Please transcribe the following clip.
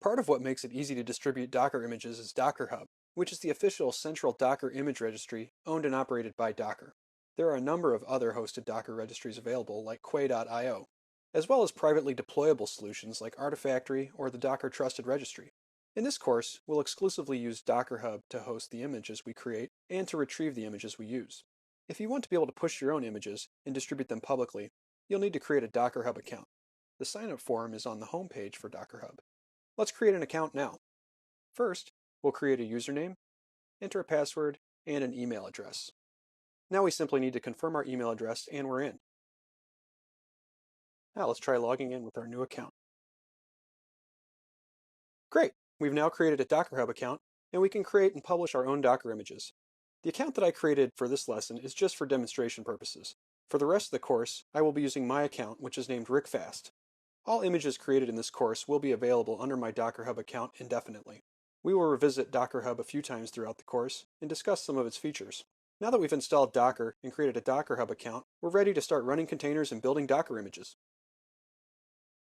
Part of what makes it easy to distribute Docker images is Docker Hub, which is the official central Docker image registry owned and operated by Docker. There are a number of other hosted Docker registries available, like Quay.io, as well as privately deployable solutions like Artifactory or the Docker Trusted Registry. In this course, we'll exclusively use Docker Hub to host the images we create and to retrieve the images we use. If you want to be able to push your own images and distribute them publicly, you'll need to create a Docker Hub account. The sign-up form is on the home page for Docker Hub. Let's create an account now. First, we'll create a username, enter a password, and an email address. Now we simply need to confirm our email address and we're in. Now let's try logging in with our new account. Great! We've now created a Docker Hub account, and we can create and publish our own Docker images. The account that I created for this lesson is just for demonstration purposes. For the rest of the course, I will be using my account, which is named RickFast. All images created in this course will be available under my Docker Hub account indefinitely. We will revisit Docker Hub a few times throughout the course and discuss some of its features. Now that we've installed Docker and created a Docker Hub account, we're ready to start running containers and building Docker images.